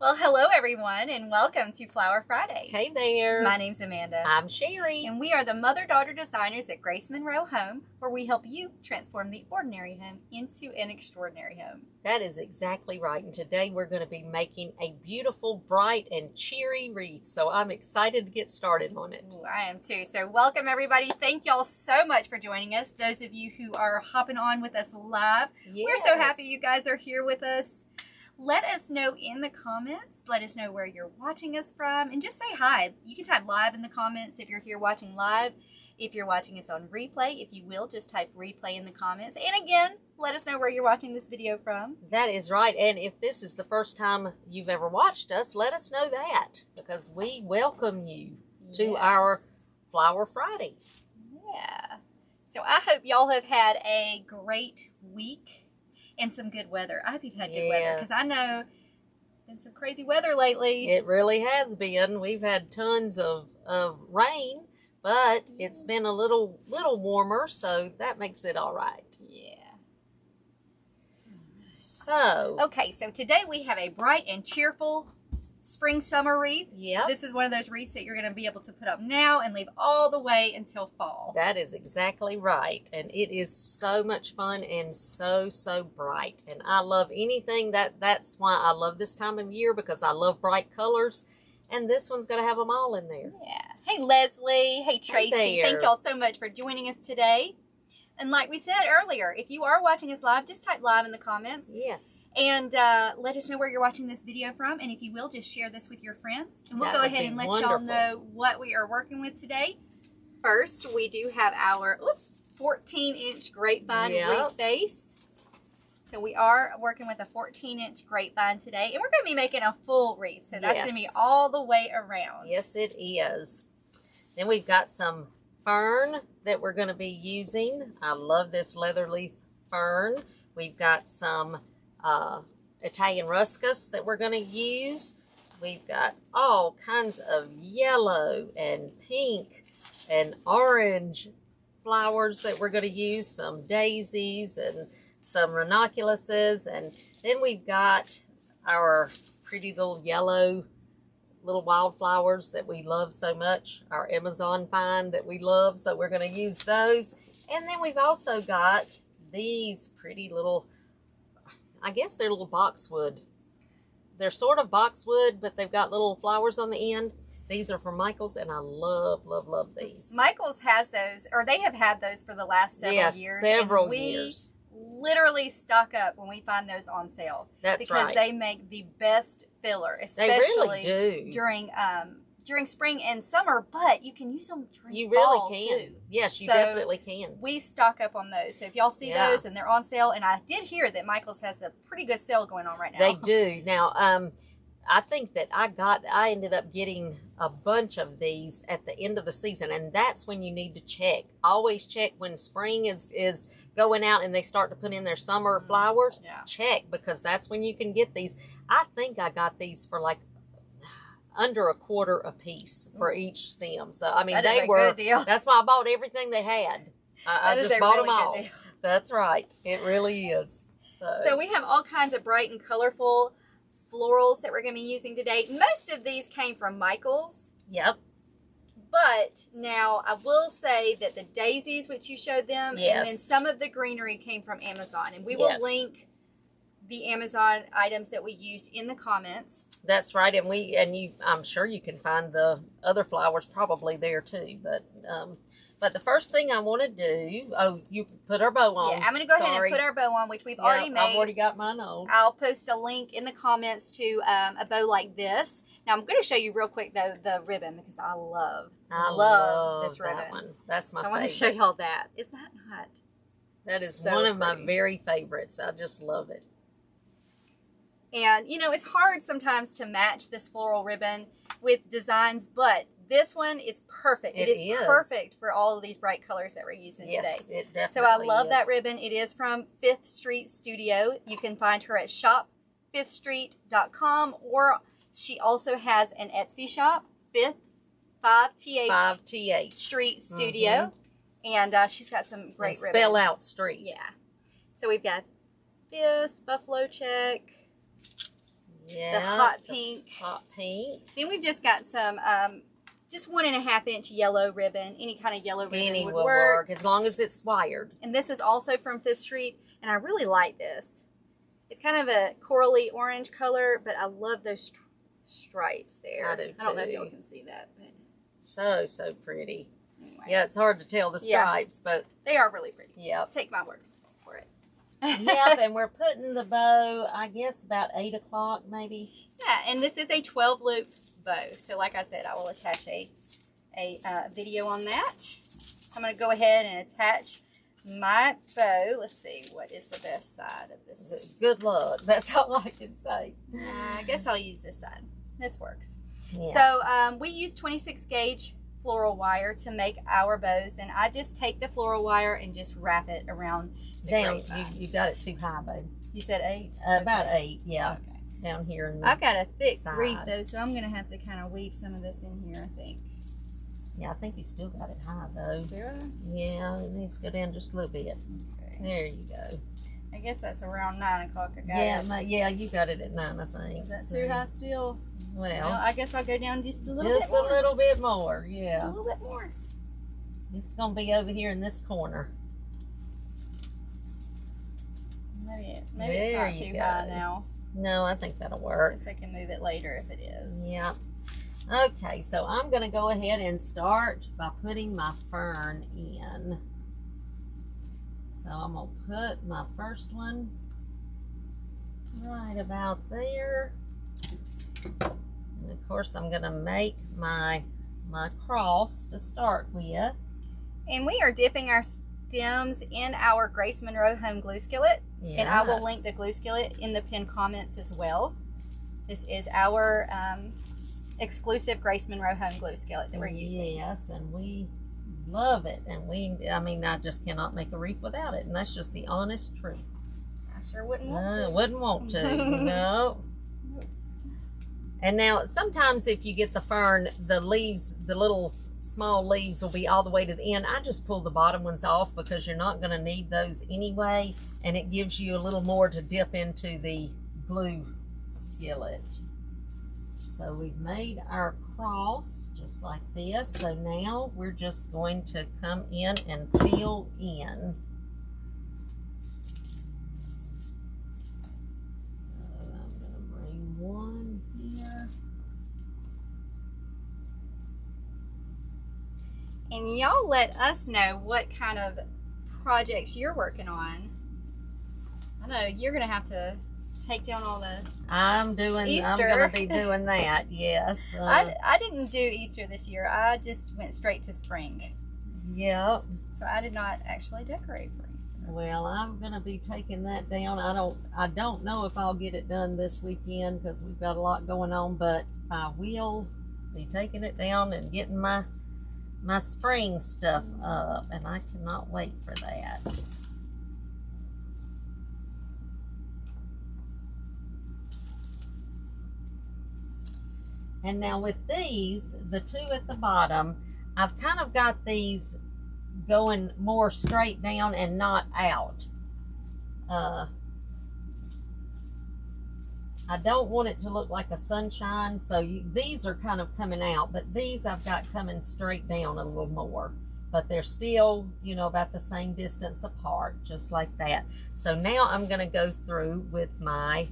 Well, hello everyone, and welcome to Flower Friday. Hey there. My name's Amanda. I'm Sherry. And we are the mother-daughter designers at Grace Monroe Home, where we help you transform the ordinary home into an extraordinary home. That is exactly right. And today we're going to be making a beautiful, bright, and cheery wreath. So I'm excited to get started on it. Ooh, I am too. So welcome everybody. Thank y'all so much for joining us. Those of you who are hopping on with us live, Yes. We're so happy you guys are here with us. Let us know in the comments. Let us know where you're watching us from. And just say hi. You can type live in the comments if you're here watching live. If you're watching us on replay, if you will, just type replay in the comments. And again, let us know where you're watching this video from. That is right. And if this is the first time you've ever watched us, let us know that. Because we welcome you to our Flower Friday. Yeah. So I hope y'all have had a great week. And some good weather. I hope you've had good weather, because I know there's been some crazy weather lately. It really has been. We've had tons of rain, but it's been a little warmer, so that makes it all right. Yeah. So. Okay, so today we have a bright and cheerful spring summer wreath. Yeah. This is one of those wreaths that you're going to be able to put up now and leave all the way until fall. That is exactly right. And it is so much fun and so bright. And I love anything that's why I love this time of year, because I love bright colors. And this one's going to have them all in there. Yeah. Hey, Leslie. Hey, Tracy. Hey, thank y'all so much for joining us today. And like we said earlier, if you are watching us live, just type live in the comments. Yes. And let us know where you're watching this video from. And if you will, just share this with your friends. And we'll go ahead and let y'all know what we are working with today. First, we do have our 14-inch grapevine wreath base. So we are working with a 14-inch grapevine today. And we're going to be making a full wreath. So that's going to be all the way around. Yes, it is. Then we've got some fern that we're going to be using. I love this leather leaf fern. We've got some Italian ruscus that we're going to use. We've got all kinds of yellow and pink and orange flowers that we're going to use. Some daisies and some ranunculuses. And then we've got our pretty little yellow little wildflowers that we love so much, our Amazon pine that we love, so we're going to use those. And then we've also got these pretty little, I guess they're little boxwood. They're sort of boxwood, but they've got little flowers on the end. These are from Michael's, and I love these. Michael's has those, or they have had those for the last several years. Yes, several years. Literally stock up when we find those on sale. That's right. Because they make the best filler, especially really do. during spring and summer, but you can use them during You fall really can. too. Yes, you So definitely can. We stock up on those. So if y'all see those and they're on sale, and I did hear that Michael's has a pretty good sale going on right now. They do. Now, I think that I ended up getting a bunch of these at the end of the season, and that's when you need to check. Always check when spring is going out and they start to put in their summer flowers. Yeah. Check, because that's when you can get these. I think I got these for like under $1/4 a piece for each stem. So I mean, they were good deal. That's why I bought everything they had. I just bought them all. That's right. It really is. So we have all kinds of bright and colorful florals that we're going to be using today. Most of these came from Michael's. Yep. But now I will say that the daisies, which you showed them, and then some of the greenery came from Amazon. And we will link the Amazon items that we used in the comments. That's right. And I'm sure you can find the other flowers probably there too. But the first thing I want to do, you put our bow on. Yeah, I'm going to go ahead and put our bow on, which we've already made. I've already got mine on. I'll post a link in the comments to a bow like this. Now, I'm going to show you real quick, though, the ribbon, because I love this ribbon. That one. That's my favorite. I want to show y'all that. Is that not? That is one of my very favorites. I just love it. And, you know, it's hard sometimes to match this floral ribbon with designs, but this one is perfect. It is perfect for all of these bright colors that we're using today. Yes, it definitely So I love that ribbon. It is from 5th Street Studio. You can find her at shop5thstreet.com, or she also has an Etsy shop, 5th Street Studio. And she's got some great ribbon. Spell out street. Yeah. So we've got this buffalo check. Yeah. The hot pink. Hot pink. Then we've just got some just 1.5 inch yellow ribbon. Any kind of yellow ribbon would work. As long as it's wired. And this is also from 5th Street, and I really like this. It's kind of a corally orange color, but I love those stripes there. I do too. I don't know if y'all can see that, but so pretty. anyway. Yeah, it's hard to tell the stripes, but they are really pretty. Yep. Take my word for it. Yep, and we're putting the bow, I guess, about 8 o'clock maybe. Yeah, and this is a 12 loop bow. So like I said, I will attach a video on that. So I'm going to go ahead and attach my bow. Let's see, what is the best side of this? Good luck. That's all I can say. I guess I'll use this side. This works. Yeah. So we use 26 gauge floral wire to make our bows, and I just take the floral wire and just wrap it around the grapevine. You got it too high, babe. You said 8? About 8, yeah. Okay. Down here in the I've got a thick side. wreath though, so I'm going to have to kind of weave some of this in here, I think. Yeah, I think you still got it high though. Do I? Yeah, it needs to go down just a little bit. Okay. There you go. I guess that's around 9 o'clock. I got it. Yeah, you got it at 9, I think. Is that too high still? Well, I guess I'll go down just a little bit more. Just a little bit more, yeah. A little bit more. It's going to be over here in this corner. Maybe it's not too high now. No, I think that'll I work. guess I can move it later if it is. Yeah. Okay, so I'm going to go ahead and start by putting my fern in. So I'm going to put my first one right about there. And of course I'm going to make my cross to start with. And we are dipping our stems in our Grace Monroe home glue skillet. Yes. And I will link the glue skillet in the pinned comments as well. This is our exclusive Grace Monroe home glue skillet that we're using. Yes, and we love it. And I just cannot make a wreath without it. And that's just the honest truth. I sure wouldn't want to. Wouldn't want to. No. And now, sometimes if you get the fern, the leaves, the little small leaves will be all the way to the end. I just pull the bottom ones off because you're not going to need those anyway. And it gives you a little more to dip into the glue skillet. So we've made our cross just like this. So now we're just going to come in and fill in. So I'm going to bring one here. And y'all let us know what kind of projects you're working on. I know you're going to have to take down all the I'm going to be doing that, yes. I didn't do Easter this year. I just went straight to spring. Yep. So I did not actually decorate for Easter. Well, I'm going to be taking that down. I don't know if I'll get it done this weekend because we've got a lot going on, but I will be taking it down and getting my spring stuff up, and I cannot wait for that. And now with these, the two at the bottom, I've kind of got these going more straight down and not out. I don't want it to look like a sunshine, so these are kind of coming out, but these I've got coming straight down a little more. But they're still, you know, about the same distance apart, just like that. So now I'm going to go through with my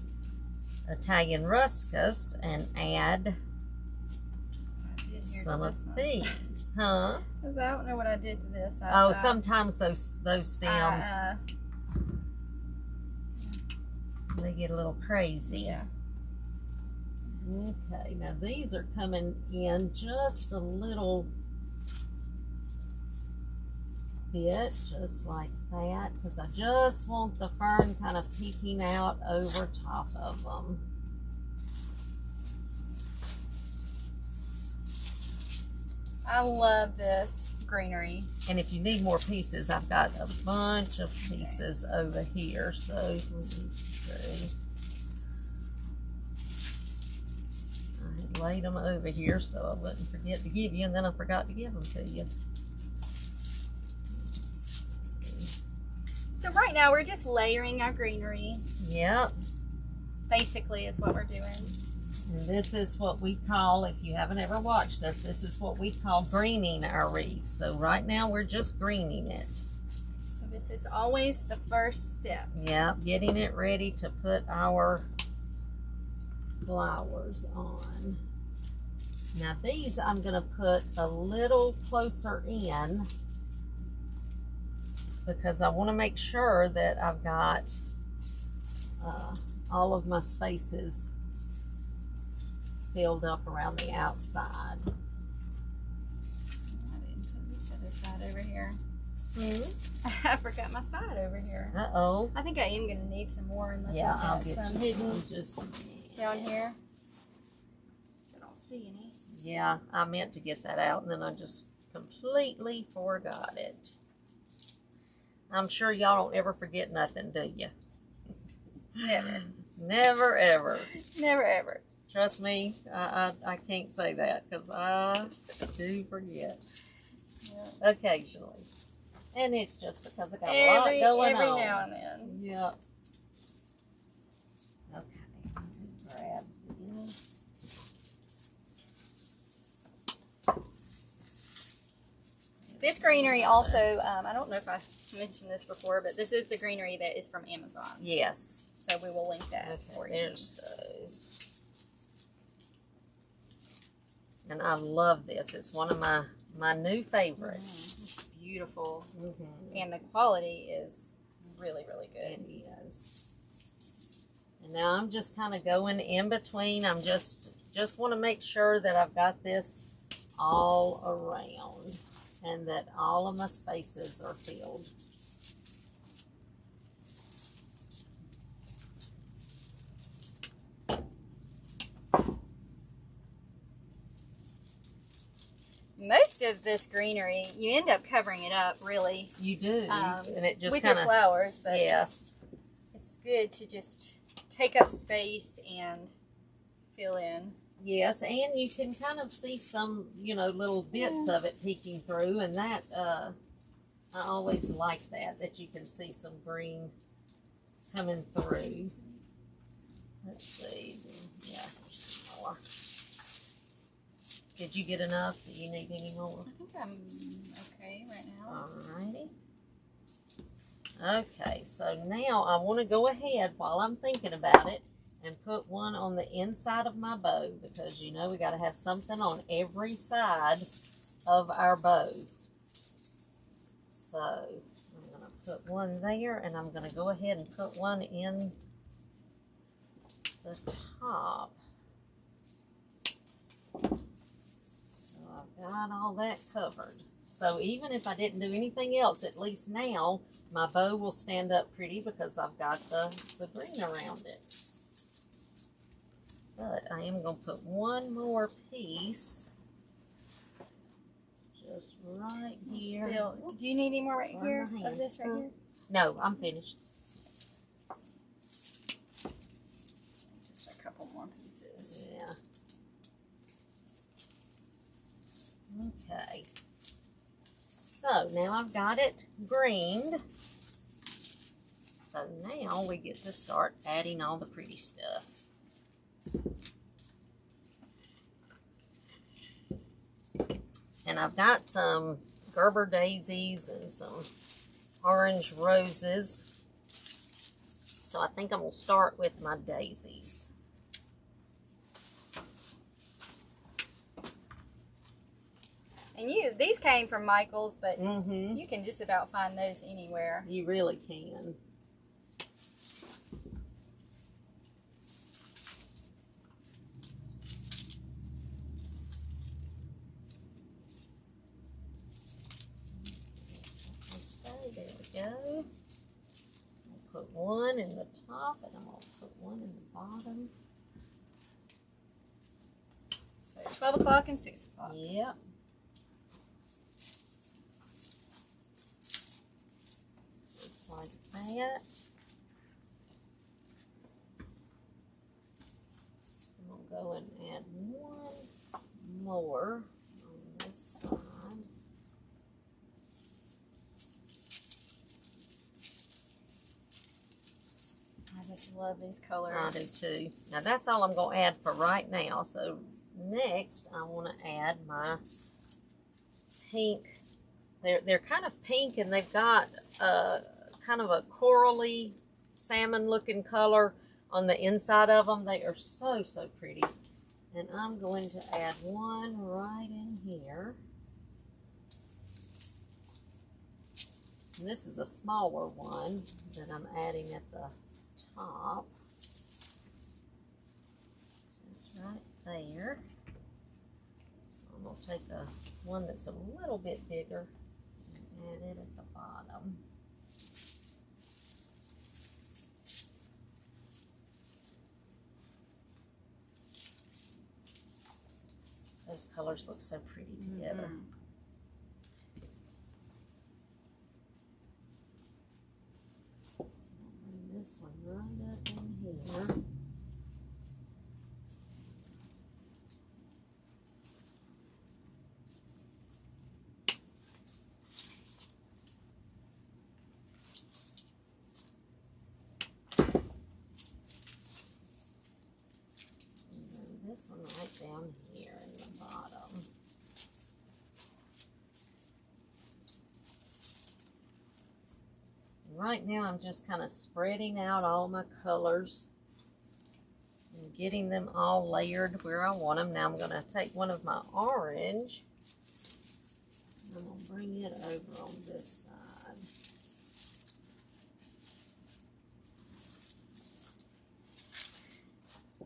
Italian ruscas and add some of these. Huh? I don't know what I did to this. Sometimes those stems, they get a little crazy. Yeah. Okay, now these are coming in just a little bit, just like that, because I just want the fern kind of peeking out over top of them. I love this greenery. And if you need more pieces, I've got a bunch of pieces over here. So let me see. I had laid them over here so I wouldn't forget to give you, and then I forgot to give them to you. So right now we're just layering our greenery. Yep. basically is what we're doing. And this is what we call, if you haven't ever watched us, this is what we call greening our wreath. So right now we're just greening it. So this is always the first step. Yeah, getting it ready to put our flowers on. Now these I'm going to put a little closer in because I want to make sure that I've got all of my spaces filled up around the outside. I didn't put this other side over here. I forgot my side over here. Uh-oh. I think I am going to need some more unless Yeah, I've I'll got get some you hidden some just down here. I don't see any. Yeah, I meant to get that out and then I just completely forgot it. I'm sure y'all don't ever forget nothing, do you? Never. Never, ever. Never, ever. Trust me, I can't say that because I do forget occasionally. And it's just because I got a lot going on. Every now and then. Yep. Okay, grab this. This greenery also, I don't know if I mentioned this before, but this is the greenery that is from Amazon. Yes. So we will link that for you. There's those. And I love this. It's one of my new favorites. It's beautiful. Mm-hmm. And the quality is really, really good. It is. And now I'm just kind of going in between. I'm just want to make sure that I've got this all around and that all of my spaces are filled. Most of this greenery, you end up covering it up, really. You do, and it just with kind your of flowers, but yeah. It's good to just take up space and fill in. Yes, and you can kind of see some, little bits of it peeking through, and that I always like that you can see some green coming through. Let's see, yeah, there's some more. Did you get enough? Do you need any more? I think I'm okay right now. Alrighty. Okay, so now I want to go ahead while I'm thinking about it and put one on the inside of my bow because we got to have something on every side of our bow. So I'm going to put one there and I'm going to go ahead and put one in the top. Got all that covered. So even if I didn't do anything else, at least now my bow will stand up pretty because I've got the green around it. But I am going to put one more piece just right here. Do you need any more right here of this right here? No, I'm finished. Just a couple more pieces. Yeah. Okay, so now I've got it greened. So now we get to start adding all the pretty stuff. And I've got some Gerber daisies and some orange roses. So I think I'm going to start with my daisies. And these came from Michael's, but Mm-hmm. you can just about find those anywhere. You really can. There we go. I'll put one in the top and I'm going to put one in the bottom. So 12 o'clock and 6 o'clock. Yep. Just like that. I'm going to go and add one more on this side. I just love love these colors. I do too. Now that's all I'm going to add for right now. So next I want to add my pink. They're kind of pink, and they've got kind of a corally salmon looking color on the inside of them. They are so pretty. And I'm going to add one right in here. And this is a smaller one that I'm adding at the top. Just right there. So I'm going to take the one that's a little bit bigger and add it at the bottom. Those colors look so pretty together. Bring this one right up in here. This one right down here in the bottom. And right now I'm just kind of spreading out all my colors and getting them all layered where I want them. Now I'm going to take one of my orange and I'm going to bring it over on this side.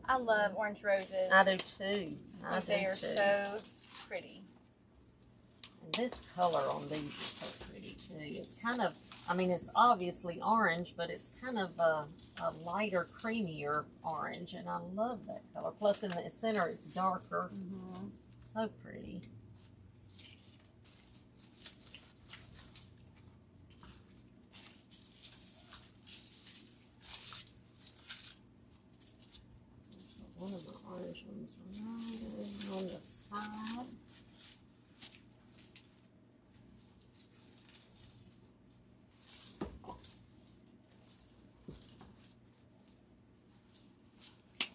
I love orange roses. I do too. They are so pretty. And this color on these is so pretty too. It's kind of, I mean, it's obviously orange, but it's kind of a lighter, creamier orange, and I love that color. Plus in the center it's darker. So pretty. One of my orange ones right over on the side.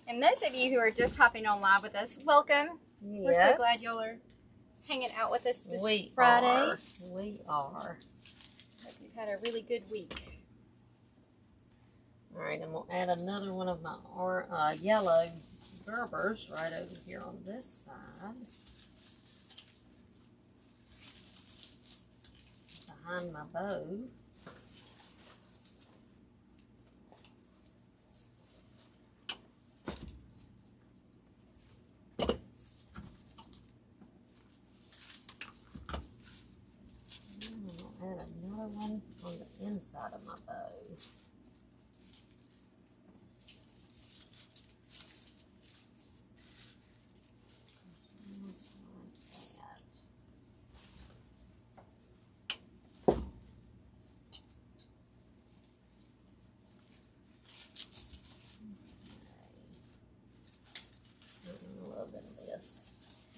And those of you who are just hopping on live with us, welcome. Yes. We're so glad y'all are hanging out with us this Friday. We are. Hope you've had a really good week. All right, and we'll add another one of my yellow Gerbers right over here on this side. Behind my bow. And I'll add another one on the inside of my bow.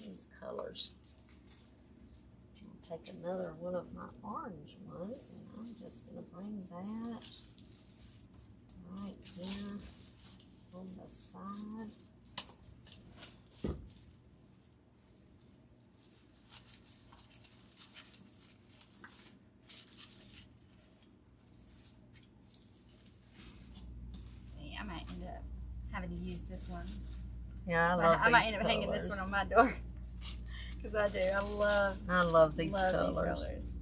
These colors. I'll take another one of my orange ones, and I'm just going to bring that right here on the side. See, I might end up having to use this one. Yeah, I might end up hanging this one on my door. Because I do. I love these colors. colors.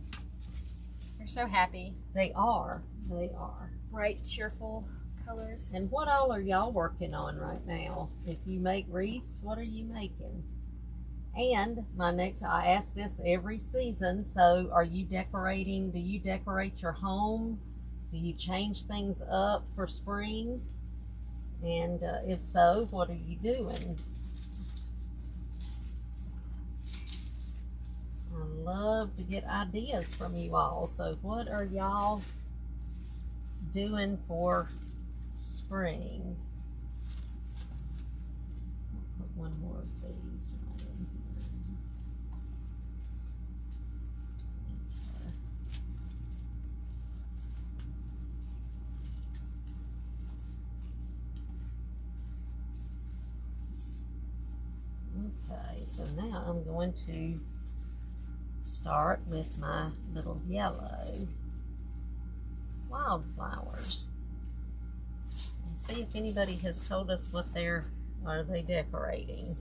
They're so happy. They are. They are. Bright, cheerful colors. And what all are y'all working on right now? If you make wreaths, what are you making? And I ask this every season, so are you decorating? Do you decorate your home? Do you change things up for spring? And if so, what are you doing? I love to get ideas from you all. So what are y'all doing for spring? I'll put one more of these right in here. Okay, so now I'm going to start with my little yellow wildflowers and see if anybody has told us what are they decorating.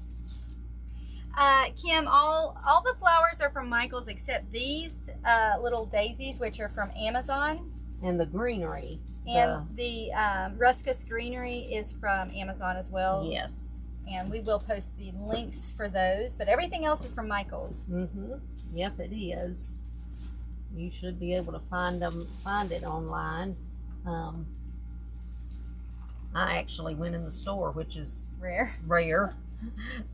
Kim, all the flowers are from Michael's except these little daisies, which are from Amazon. And the greenery. And the Ruscus greenery is from Amazon as well. Yes. And we will post the links for those, but everything else is from Michael's. Mm-hmm. Yep, it is. You should be able to find it online. I actually went in the store, which is rare.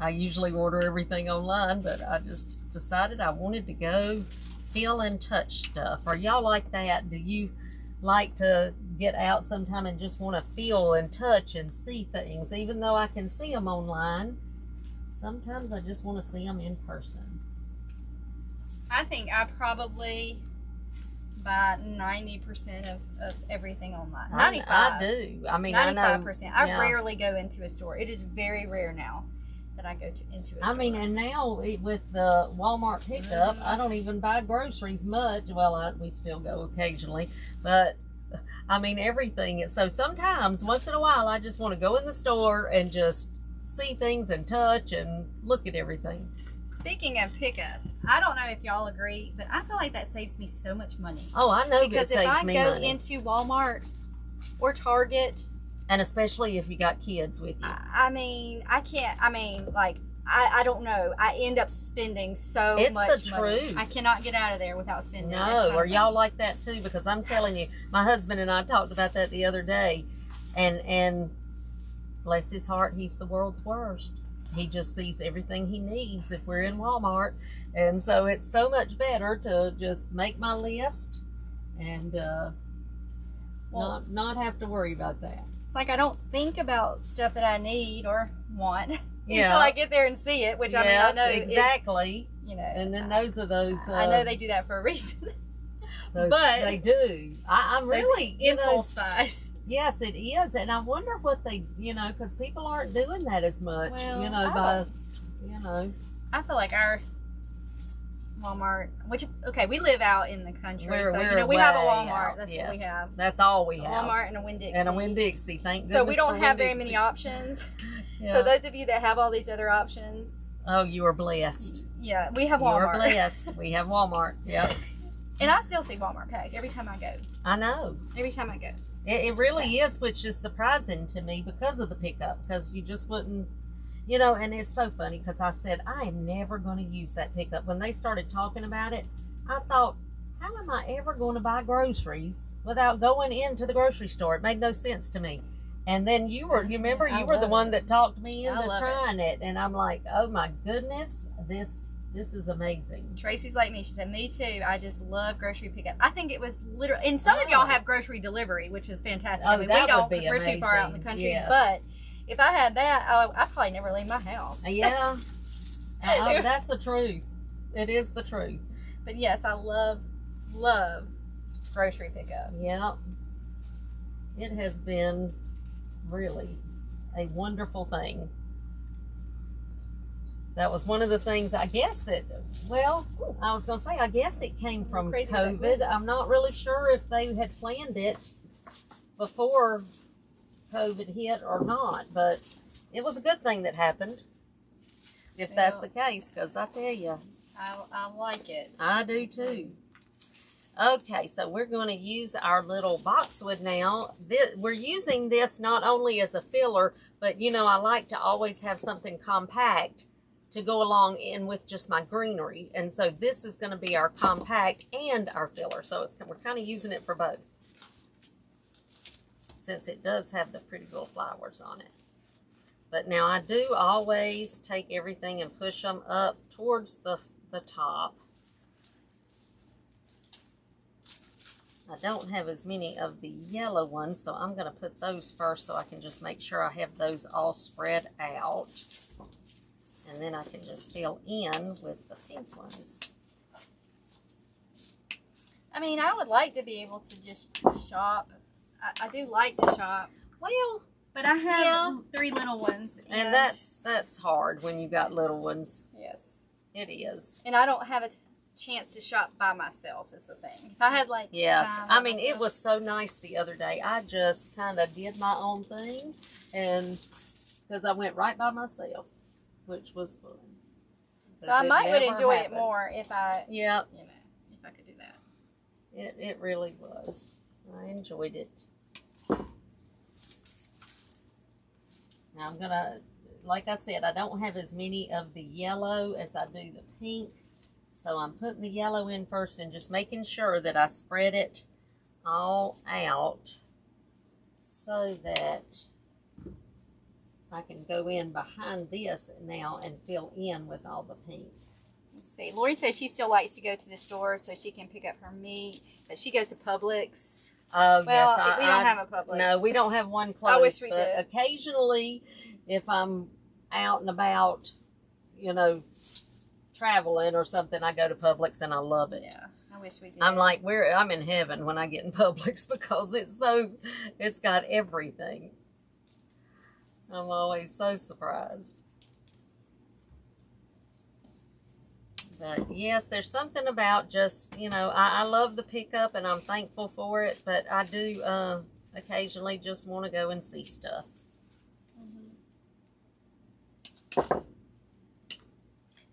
I usually order everything online, but I just decided I wanted to go feel and touch stuff. Are y'all like that? Do you like to get out sometime and just want to feel and touch and see things? Even though I can see them online, sometimes I just want to see them in person. I think I probably buy 90% of everything online. 95. I do. I mean, 95%. I know, rarely go into a store. It is very rare now that I go into a store. I mean, and now with the Walmart pickup, I don't even buy groceries much. Well, we still go occasionally, but I mean, everything. So sometimes, once in a while, I just want to go in the store and just see things and touch and look at everything. Speaking of pickup, I don't know if y'all agree, but I feel like that saves me so much money. Oh, I know because it saves if me I go money. into Walmart or Target, and especially if you got kids with you. I mean, I can't. I mean, like, I don't know. I end up spending so much money. It's the truth. I cannot get out of there without spending. No, are y'all like that too? Because I'm telling you, my husband and I talked about that the other day, and bless his heart, he's the world's worst. He just sees everything he needs if we're in Walmart. And so it's so much better to just make my list and not have to worry about that. It's like I don't think about stuff that I need or want until I get there and see it, which yes, I mean, I know exactly. You know, and then those are those. I know they do that for a reason. But they do. I'm really impulse buys. Yes, it is, and I wonder what they, because people aren't doing that as much, well, I feel like our Walmart, we live out in the country, so we have a Walmart. That's what we have. That's all we have. Walmart and a Winn-Dixie. And a Winn-Dixie. Thank goodness. So we don't have very many options. Yeah. So those of you that have all these other options, oh, you are blessed. Yeah, we have Walmart. You are blessed. We have Walmart. Yep. And I still see Walmart packed every time I go. I know. Every time I go. It really is, which is surprising to me because of the pickup, because you just wouldn't, and it's so funny because I said, I am never going to use that pickup. When they started talking about it, I thought, how am I ever going to buy groceries without going into the grocery store? It made no sense to me. And then you were the one that talked me into trying it. And I'm like, oh my goodness, this is amazing. Tracy's like me. She said, me too. I just love grocery pickup. I think it was literally, and some of y'all have grocery delivery, which is fantastic. I mean, we don't because we're too far out in the country. Yes. But if I had that, I'd probably never leave my house. Yeah. That's the truth. It is the truth. But yes, I love grocery pickup. Yeah. It has been really a wonderful thing. That was one of the things, I guess I was going to say, I guess it came from COVID. I'm not really sure if they had planned it before COVID hit or not, but it was a good thing that happened, if that's the case, because I tell you. I like it. I do too. Okay, so we're going to use our little boxwood now. We're using this not only as a filler, but I like to always have something compact to go along in with just my greenery. And so this is going to be our compact and our filler. So we're kind of using it for both, since it does have the pretty little flowers on it. But now I do always take everything and push them up towards the top. I don't have as many of the yellow ones, so I'm going to put those first so I can just make sure I have those all spread out. And then I can just fill in with the pink ones. I mean, I would like to be able to just shop. I do like to shop. Well, But I have 3 little ones. And that's hard when you got little ones. Yes. It is. And I don't have a chance to shop by myself is the thing. If I had like... Yes. I mean, it was so nice the other day. I just kind of did my own thing. And because I went right by myself, which was fun. So I would enjoy it more if I... Yeah. You know, if I could do that. It really was. I enjoyed it. Now I'm gonna, like I said, I don't have as many of the yellow as I do the pink. So I'm putting the yellow in first and just making sure that I spread it all out so that I can go in behind this now and fill in with all the pink. Let's see. Lori says she still likes to go to the store so she can pick up her meat, but she goes to Publix. Oh, well, yes. We don't have a Publix. No, we don't have one close. I wish we but did. Occasionally, if I'm out and about, you know, traveling or something, I go to Publix and I love it. Yeah, I wish we did. I'm like, I'm in heaven when I get in Publix because it's got everything. I'm always so surprised. But yes, there's something about just, you know, I love the pickup and I'm thankful for it, but I do occasionally just want to go and see stuff.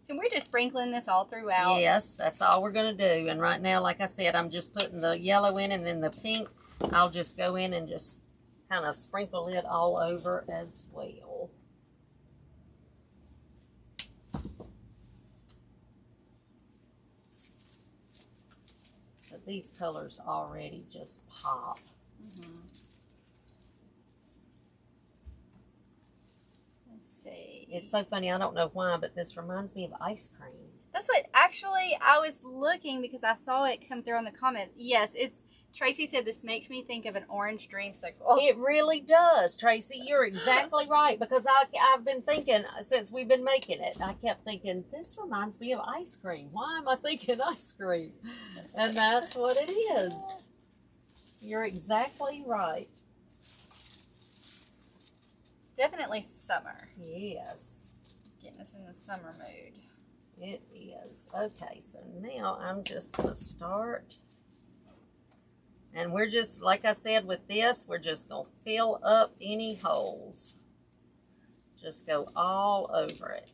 So we're just sprinkling this all throughout. Yes, that's all we're going to do. And right now, like I said, I'm just putting the yellow in, and then the pink, I'll just go in and just kind of sprinkle it all over as well. But these colors already just pop. Let's see. It's so funny, I don't know why, but this reminds me of ice cream. That's what, actually, I was looking because I saw it come through in the comments. Yes, Tracy said this makes me think of an orange dreamsicle. It really does, Tracy. You're exactly right, because I've been thinking since we've been making it. I kept thinking, this reminds me of ice cream. Why am I thinking ice cream? And that's what it is. You're exactly right. Definitely summer. Yes. Getting us in the summer mood. It is. Okay, so now I'm just going to start. And we're just, like I said with this, we're just going to fill up any holes. Just go all over it.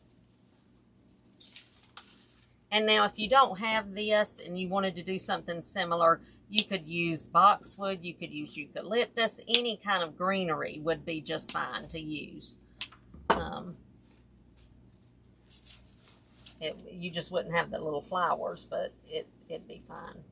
And now if you don't have this and you wanted to do something similar, you could use boxwood, you could use eucalyptus, any kind of greenery would be just fine to use. You just wouldn't have the little flowers, but it'd be fine.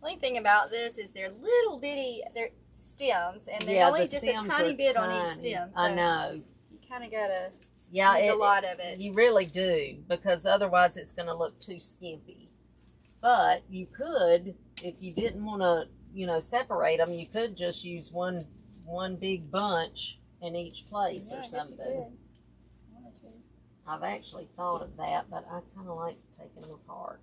Only thing about this is they're little bitty, they're stems, and they're only just a tiny bit on each stem. So I know. You kind of gotta use a lot of it. You really do, because otherwise it's going to look too skimpy. But you could, if you didn't want to, you know, separate them, you could just use one big bunch in each place or something. One or two. I've actually thought of that, but I kind of like taking them apart.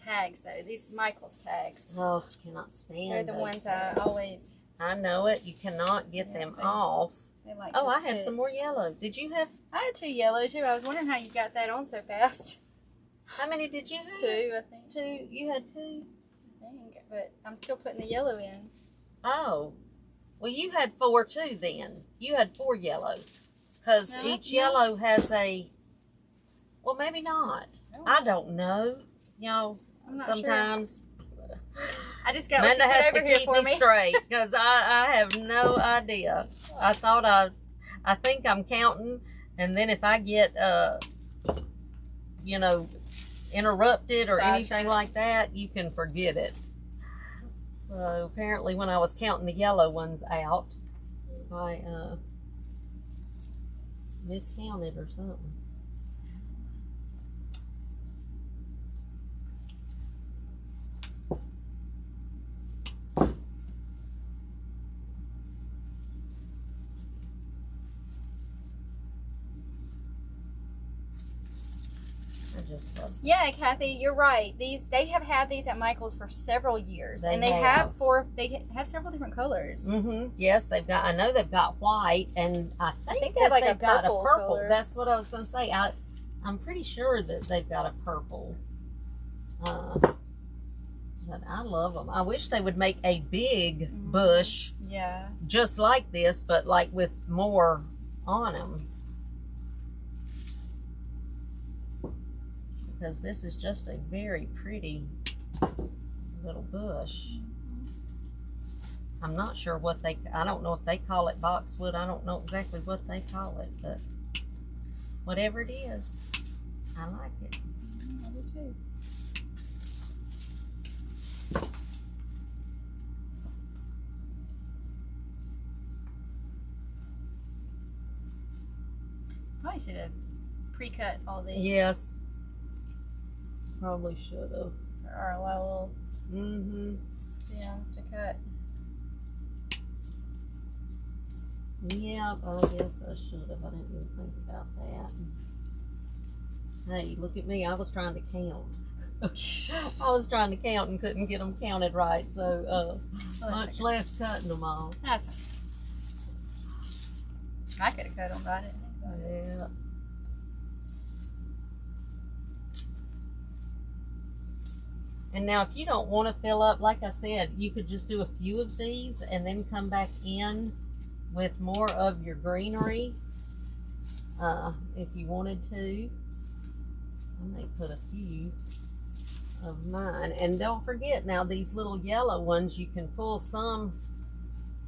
Tags though, these Michael's tags. Oh, cannot stand They're the those ones tags. I always. I know it. You cannot get them off. They like oh, I had some more yellow. Did you have? I had 2 yellow too. I was wondering how you got that on so fast. How many did you have? 2, I think. 2. You had 2. I think, but I'm still putting the yellow in. Oh, well, you had 4 too. Then you had 4 yellow, because each yellow has a. Well, maybe not. I don't know. Y'all, sometimes sure. I just got Amanda what you has put to over here keep for me me straight, because I have no idea. I thought I think I'm counting, and then if I get you know, interrupted or anything like that, you can forget it. So apparently when I was counting the yellow ones out, I miscounted or something. Yeah, Kathy, you're right. They have had these at Michael's for several years, and they have several different colors. Yes, they've got. I know they've got white, and I think they have like they've got a purple. color. That's what I was going to say. I'm pretty sure that they've got a purple. But I love them. I wish they would make a big bush, just like this, but like with more on them. Because this is just a very pretty little bush. I'm not sure what I don't know if they call it boxwood. I don't know exactly what they call it, but whatever it is, I like it. I do too. Probably should have pre-cut all these. Yes. Probably should have. There are a lot of little stems to cut. Yeah, I guess I should have. I didn't even think about that. Hey, look at me. I was trying to count. I was trying to count and couldn't get them counted right, so much less cutting them all. That's okay. I could have cut them, but I didn't. Yeah. And now if you don't want to fill up, like I said, you could just do a few of these and then come back in with more of your greenery if you wanted to. I may put a few of mine. And don't forget now, these little yellow ones, you can pull some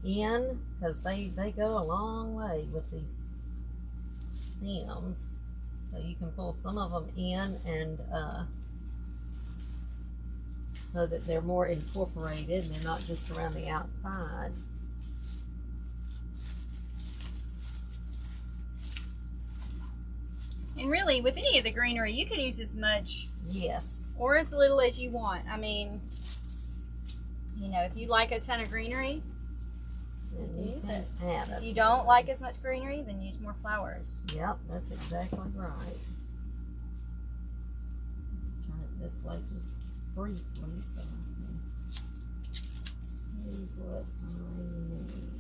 in because they go a long way with these stems. So you can pull some of them in and so that they're more incorporated and they're not just around the outside. And really, with any of the greenery, you can use as much or as little as you want. I mean, you know, if you like a ton of greenery, use it. If you don't like as much greenery, then use more flowers. Yep, that's exactly right. Try it this way just briefly so I can see what I need.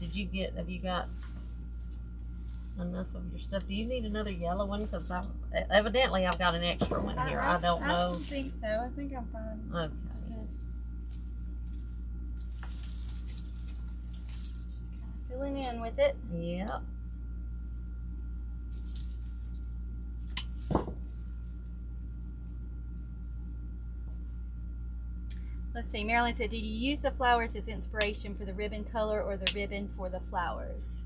Okay. Have you got enough of your stuff? Do you need another yellow one? Because evidently I've got an extra one here. I don't know. I don't think so. I think I'm fine. Okay. Just kind of filling in with it. Yep. Let's see, Marilyn said, did you use the flowers as inspiration for the ribbon color or the ribbon for the flowers?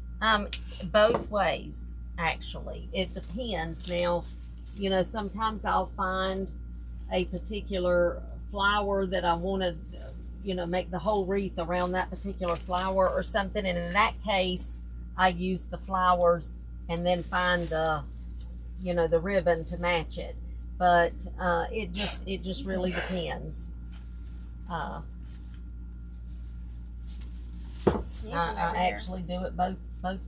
Both ways, actually. It depends. Now, you know, sometimes I'll find a particular flower that I want to, you know, make the whole wreath around that particular flower or something. And in that case, I use the flowers and then find the, you know, the ribbon to match it. But it just really depends. I actually do it both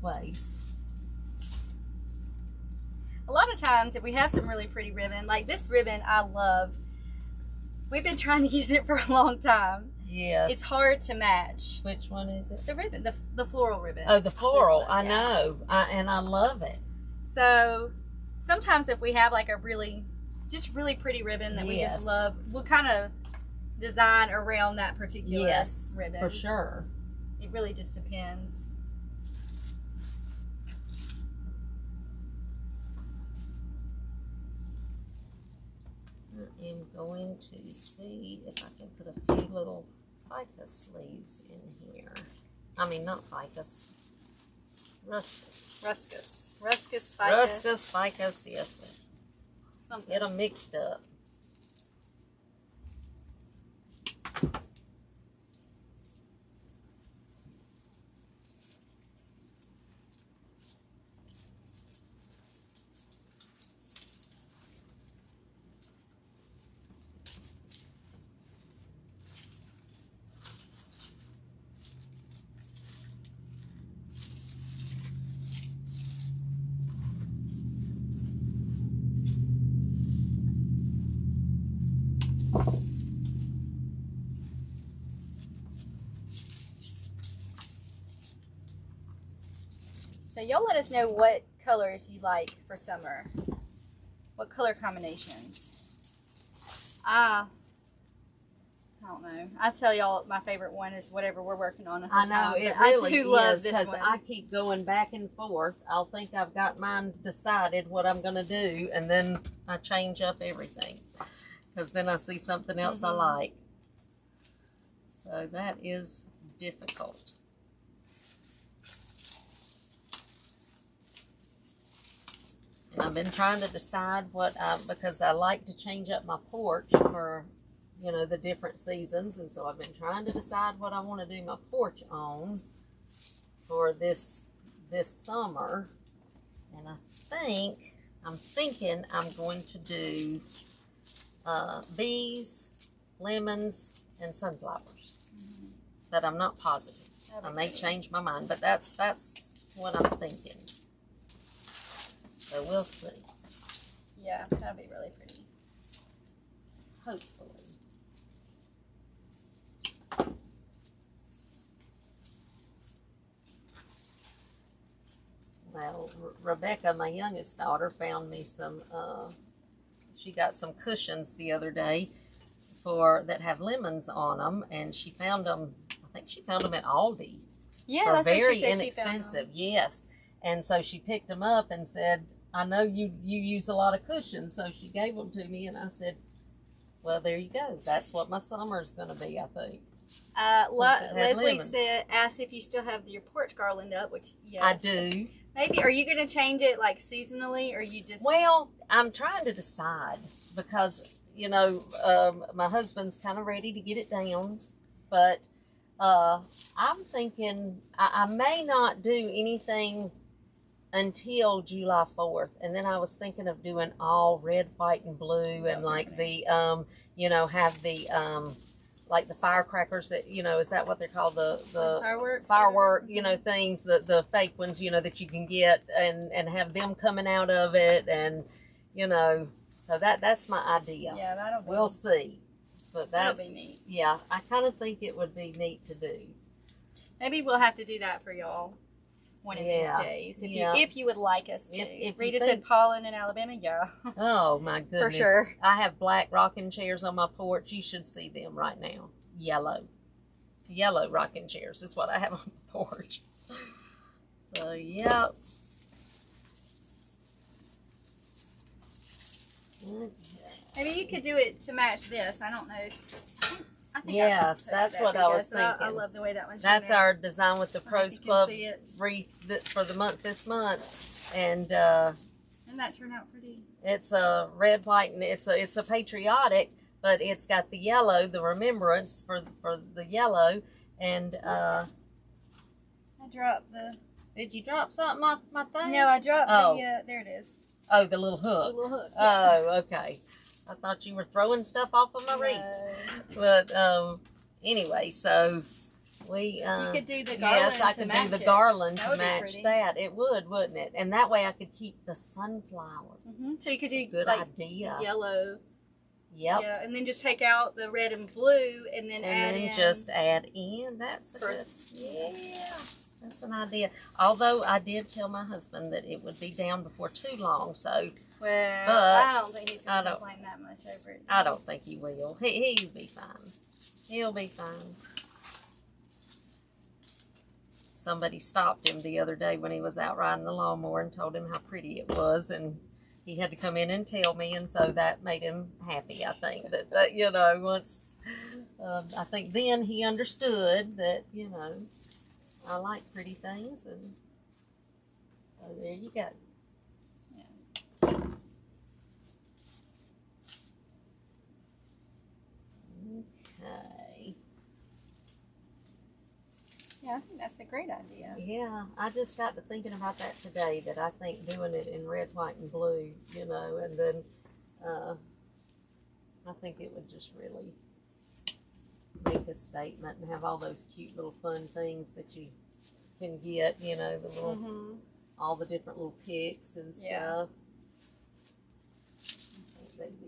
ways. A lot of times, if we have some really pretty ribbon, like this ribbon I love, we've been trying to use it for a long time. Yes. It's hard to match. Which one is it? The ribbon, the floral ribbon. Oh, the floral. I yeah. know. And I love it. So sometimes if we have like a really pretty ribbon that we just love, we'll kind of design around that particular ribbon. For sure. It really just depends. I am going to see if I can put a few little ficus leaves in here. I mean, not ficus. Ruscus. Ruscus ficus. Ruscus ficus, yes. Something. Get them mixed up. y'all let us know what colors you like for summer. What color combinations? I don't know. I tell y'all my favorite one is whatever we're working on at the I know, time. it I really do love is, this because one. I keep going back and forth. I'll think I've got mine decided what I'm going to do, and then I change up everything, because then I see something else I like. So that is difficult. And I've been trying to decide what, because I like to change up my porch for, you know, the different seasons. And so I've been trying to decide what I want to do my porch on for this summer. And I'm thinking I'm going to do bees, lemons, and sunflowers. But I'm not positive. I may change my mind, but that's what I'm thinking. So we'll see. Yeah, that'll be really pretty. Hopefully. Well, Rebecca, my youngest daughter, found me some, she got some cushions the other day that have lemons on them, and she found them, I think she found them at Aldi. Yeah, for that's very what she said inexpensive. She found them. Yes. And so she picked them up and said, I know you use a lot of cushions, so she gave them to me, and I said, well, there you go. That's what my summer's going to be, I think. Leslie asked if you still have your porch garland up, which, yes. I do. Maybe, are you going to change it, like, seasonally, or you just... Well, I'm trying to decide, because, you know, my husband's kind of ready to get it down, but I'm thinking I may not do anything until July 4th, and then I was thinking of doing all red, white, and blue, and like the you know, have the like the firecrackers that, you know, is that what they're called, the firework, you know, things, the fake ones, you know, that you can get, and have them coming out of it, and, you know, so that's my idea. Yeah, we'll see, but that'll be neat. Yeah, I kind of think it would be neat to do. Maybe we'll have to do that for y'all one of these days, if you would like us to. If Rita said Paulin in Alabama, yeah. Oh my goodness. For sure. I have black rocking chairs on my porch. You should see them right now. Yellow rocking chairs is what I have on the porch. So, yeah. Okay. Maybe you could do it to match this. I don't know. I think yes, that's what I was thinking. I love the way that one's That's our design with the Pros Club wreath for this month, and that turned out pretty. It's a red, white, and it's a patriotic, but it's got the yellow, the remembrance for the yellow, and I dropped the. Did you drop something off my thing? No, I dropped the. There it is. Oh, the little hook. The little hook. Yeah. Oh, okay. I thought you were throwing stuff off of my wreath. But anyway, so we you could do the garland. Yes, I could do the garland to match that. It would, wouldn't it? And that way I could keep the sunflowers. So you could do good idea. Yellow. Yep. Yeah, and then just take out the red and blue, and then add in. Just add in. That's a good. Yeah. That's an idea. Although I did tell my husband that it would be down before too long, so. Well, I don't think he's going to complain that much over it. I don't think he will. He'll be fine. He'll be fine. Somebody stopped him the other day when he was out riding the lawnmower and told him how pretty it was, and he had to come in and tell me, and so that made him happy, I think. That you know, once, I think then he understood that, you know, I like pretty things, and so there you go. Okay. Yeah, I think that's a great idea. Yeah, I just got to thinking about that today, that I think doing it in red, white, and blue, you know, and then I think it would just really make a statement and have all those cute little fun things that you can get, you know, the little, all the different little picks and stuff. Yeah.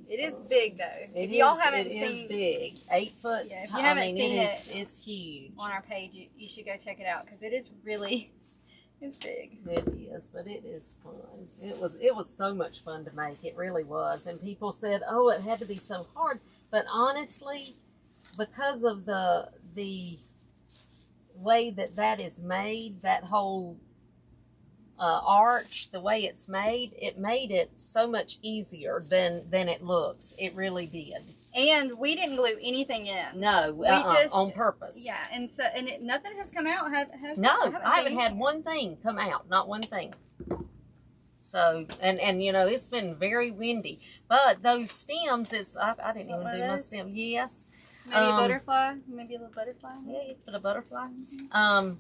It is big though. If y'all haven't seen, it is big. 8 foot. Yeah, if you haven't seen it's huge on our page. You should go check it out because it is really It's big. It is, but it is fun. It was so much fun to make. It really was. And people said, "Oh, it had to be so hard." But honestly, because of the way that is made, that whole arch, the way it's made, it made it so much easier than it looks. It really did. And we didn't glue anything in. No, we just on purpose. Yeah, and so nothing has come out. No, I haven't had one thing come out. Not one thing. So and you know, it's been very windy. But those stems, I didn't even do my stem. Yes. Maybe a butterfly. Maybe a little butterfly. Yeah, you put a butterfly. And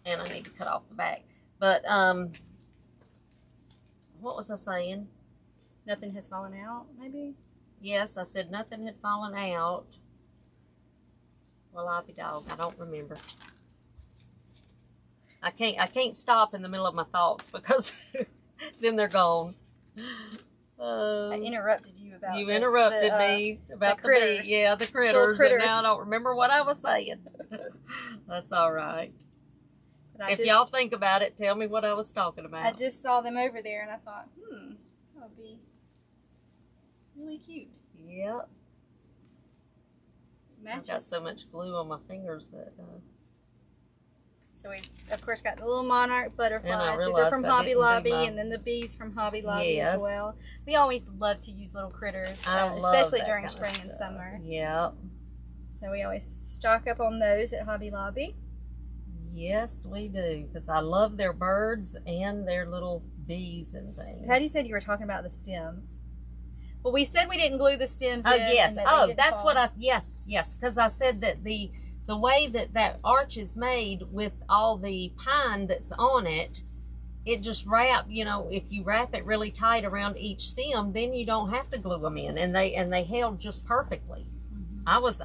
I need to cut off the back. But what was I saying? Nothing has fallen out. Maybe. Yes, I said nothing had fallen out. Well, I'll be dog. I don't remember. I can't stop in the middle of my thoughts because then they're gone. So I interrupted you about you interrupted me about the critters. The critters, and now I don't remember what I was saying. That's all right. If y'all think about it, tell me what I was talking about. I just saw them over there, and I thought, that would be really cute. Yep. I've got so much glue on my fingers that. So we, of course, got the little monarch butterflies. These are from Hobby Lobby, and then the bees from Hobby Lobby as well. We always love to use little critters, especially during spring and summer. Yep. So we always stock up on those at Hobby Lobby. Yes, we do, because I love their birds and their little bees and things. Patty said you were talking about the stems. Well, we said we didn't glue the stems in. Yes. That's what yes, because I said that the way that arch is made with all the pine that's on it, it just if you wrap it really tight around each stem, then you don't have to glue them in, and they held just perfectly. I was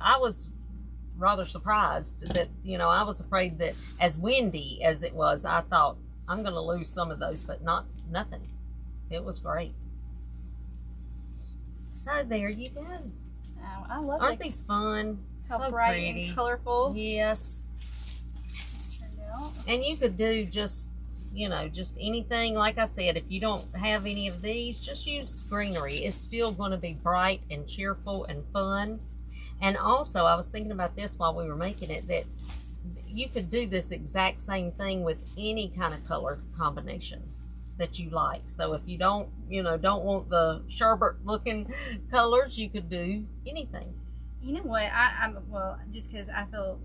rather surprised that, I was afraid that as windy as it was, I thought I'm going to lose some of those, but nothing. It was great. So there you go. Oh, I love Aren't these fun? How so bright pretty. And colorful. Yes. And you could do just anything. Like I said, if you don't have any of these, just use greenery. It's still going to be bright and cheerful and fun. And also, I was thinking about this while we were making it, that you could do this exact same thing with any kind of color combination that you like. So if you don't want the sherbet looking colors, you could do anything. You know what? Well, just because I feel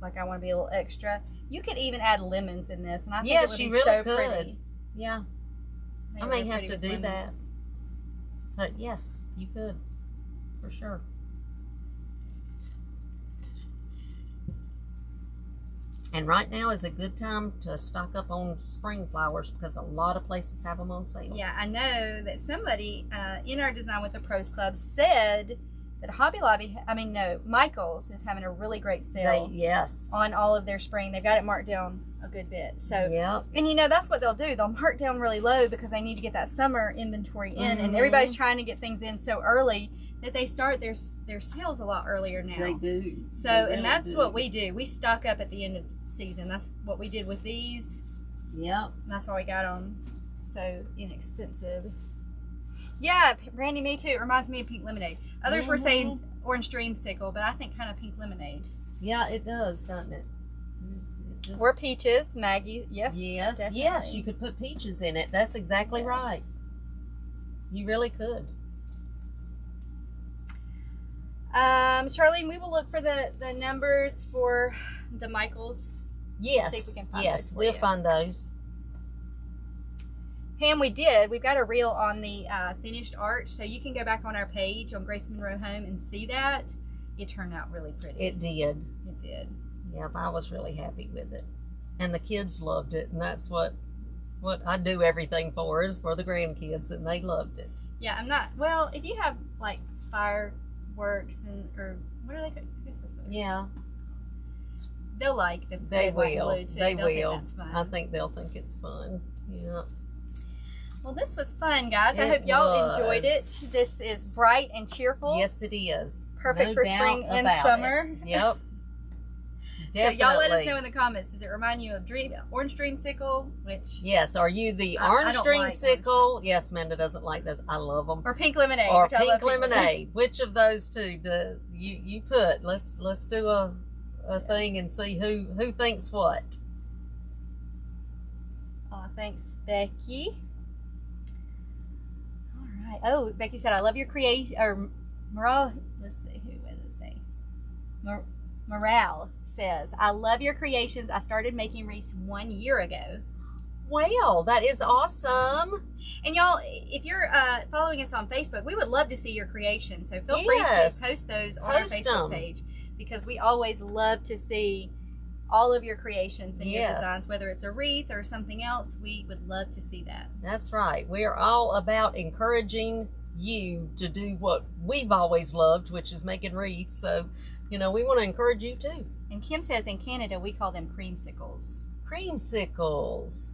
like I want to be a little extra, you could even add lemons in this, and I think it would be really so pretty. Yeah, I may have to do that. But yes, you could, for sure. And right now is a good time to stock up on spring flowers because a lot of places have them on sale. Yeah, I know that somebody in our Design with the Pros Club said that Hobby Lobby, Michael's is having a really great sale. On all of their spring. They've got it marked down a good bit. So, and that's what they'll do. They'll mark down really low because they need to get that summer inventory in, and everybody's trying to get things in so early that they start their sales a lot earlier now. They do. So, and that's what we do. We stock up at the end of season. That's what we did with these. Yep. And that's why we got them so inexpensive. Yeah, Brandy, me too. It reminds me of pink lemonade. Others were saying orange dreamsicle, but I think kind of pink lemonade. Yeah, it does, doesn't it? Or peaches, Maggie. Yes. Yes. Definitely. Yes, you could put peaches in it. That's exactly right. You really could. Charlene, we will look for the numbers for the Michaels. Yes. See if we can find those we'll find those. Pam, we did. We've got a reel on the finished arch, so you can go back on our page on Grace Monroe Home and see that. It turned out really pretty. It did. It did. Yep, I was really happy with it. And the kids loved it, and that's what I do everything for, is for the grandkids, and they loved it. Yeah, if you have like fireworks or what are they called? I guess that's what yeah. They'll like the They will. Blue too. They will. Think that's fun. I think they'll think it's fun. Yeah. Well, this was fun, guys. I hope y'all enjoyed it. This is bright and cheerful. Yes, it is. Perfect for spring and summer. Yep. Definitely. So y'all let us know in the comments. Does it remind you of orange dreamsicle? Which yes, are you the orange dreamsicle? Yes, Minda doesn't like those. I love them. Or pink lemonade. Or pink lemonade. Which of those two do you put? Let's do a thing and see who thinks what. Oh, thanks, Becky. All right. Oh, Becky said, I love your creation. Or Monroe. Let's see. Who does it say? Morale says, I love your creations. I started making wreaths 1 year ago. Well, that is awesome. And y'all, if you're following us on Facebook, we would love to see your creations. So feel free to post those on our Facebook page, because we always love to see all of your creations and your designs, whether it's a wreath or something else. We would love to see that. That's right. We are all about encouraging you to do what we've always loved, which is making wreaths. So, we want to encourage you too. And Kim says in Canada, we call them creamsicles. Creamsicles.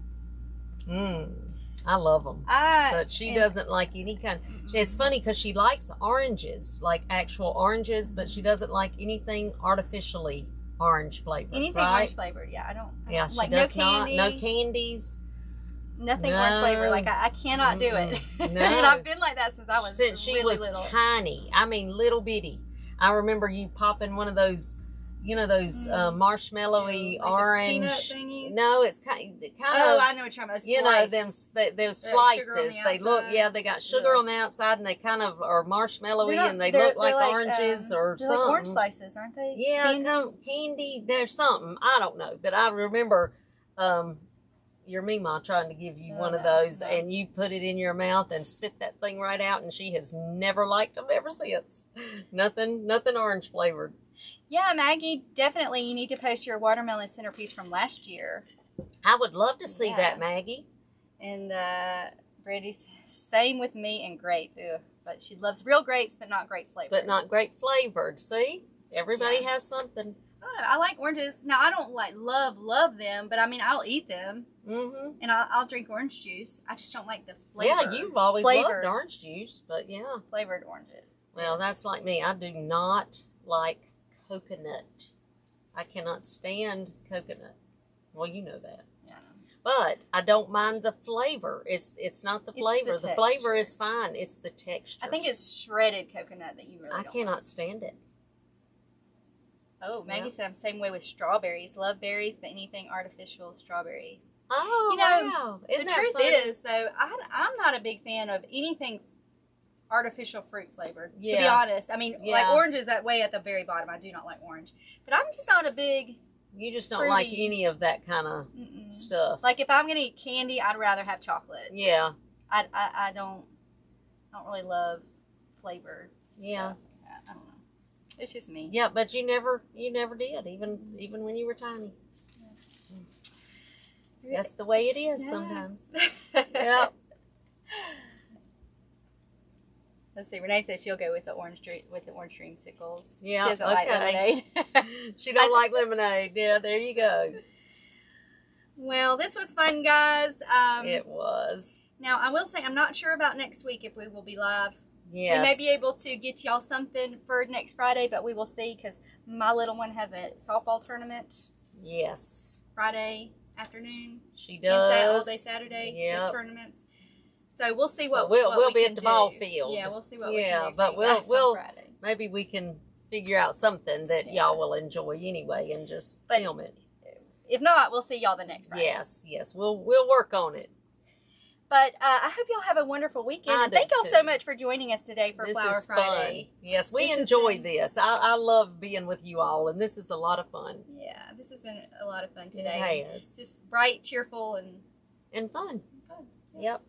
I love them. But she doesn't like any kind. It's funny because she likes oranges, like actual oranges, but she doesn't like anything artificially orange flavored. Anything orange flavored, I don't she like does no candy. No candies. Nothing orange flavored. Like I cannot do it. No. And I've been like that since she was little. Tiny. I mean, little bitty. I remember you popping one of those, marshmallowy like orange. Peanut thingies? No, it's kind of. Oh, I know what you're talking about. Those slices. They look, they got sugar on the outside, and they kind of are marshmallowy, and they look like oranges or something. Like orange slices, aren't they? Yeah, candy. There's something, I don't know, but I remember your Mima trying to give you one of those, and you put it in your mouth and spit that thing right out, and she has never liked them ever since. Nothing orange flavored. Yeah, Maggie, definitely you need to post your watermelon centerpiece from last year. I would love to see that, Maggie. And Brady's same with me and grape. Ugh. But she loves real grapes, but not grape flavored. But not grape flavored. See? Everybody has something. I like oranges. Now, I don't love them, but I mean, I'll eat them. Mm-hmm. And I'll drink orange juice. I just don't like the flavor. Yeah, you've always loved orange juice, but flavored oranges. Well, that's like me. I do not like coconut. I cannot stand coconut. Well, you know that. Yeah. But I don't mind the flavor. It's not the flavor. The flavor is fine. It's the texture. I think it's shredded coconut that you really don't cannot stand it. Oh, Maggie said I'm the same way with strawberries. Love berries, but anything artificial strawberry. Oh, wow. The truth is, though, I'm not a big fan of anything artificial fruit flavored, to be honest. I mean, like orange is that way at the very bottom. I do not like orange. But I'm just not a big... You just don't like any of that kind of stuff. Like, if I'm going to eat candy, I'd rather have chocolate. Yeah. I don't really love flavor stuff. I don't know. It's just me. Yeah, but you never did, even when you were tiny. Yeah. That's the way it is sometimes. Yep. Let's see. Renee says she'll go with the orange dreamsicles. Yeah. She doesn't like lemonade. She don't like lemonade. Yeah, there you go. Well, this was fun, guys. It was. Now, I will say I'm not sure about next week if we will be live. Yes. We may be able to get y'all something for next Friday, but we will see, because my little one has a softball tournament. Yes. Friday afternoon. She does. All day Saturday. Yep. Just tournaments. So we'll see what we'll be at the ball field. Yeah, we'll see what we can do. But we'll maybe we can figure out something that y'all will enjoy anyway and just film it. If not, we'll see y'all the next Friday. Yes. We'll work on it. But I hope y'all have a wonderful weekend. And thank y'all so much for joining us today for Flower Friday. Fun. Yes, we enjoy this. I love being with you all, and this is a lot of fun. Yeah, this has been a lot of fun today. It has. Just bright, cheerful, and fun. Yep.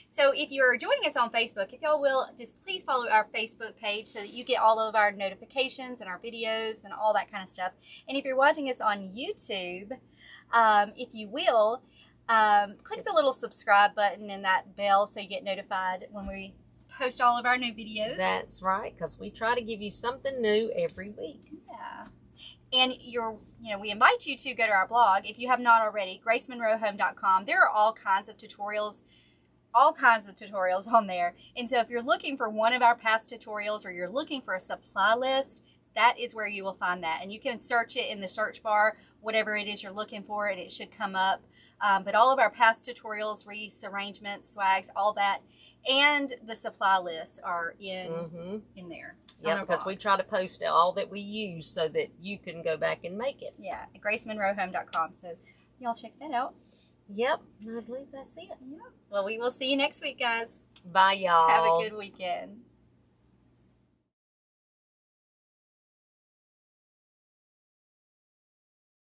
So if you're joining us on Facebook, if y'all will, just please follow our Facebook page so that you get all of our notifications and our videos and all that kind of stuff. And if you're watching us on YouTube, if you will, click the little subscribe button and that bell so you get notified when we post all of our new videos. That's right, because we try to give you something new every week. Yeah. And we invite you to go to our blog, if you have not already, gracemonroehome.com. There are all kinds of tutorials on there. And so if you're looking for one of our past tutorials or you're looking for a supply list, that is where you will find that. And you can search it in the search bar, whatever it is you're looking for, and it should come up. But all of our past tutorials, wreaths, arrangements, swags, all that, and the supply lists are in there. Yeah, because we try to post all that we use so that you can go back and make it. Yeah, at GraceMonroeHome.com. So y'all check that out. Yep, I believe that's it. Yeah. Well, we will see you next week, guys. Bye, y'all. Have a good weekend.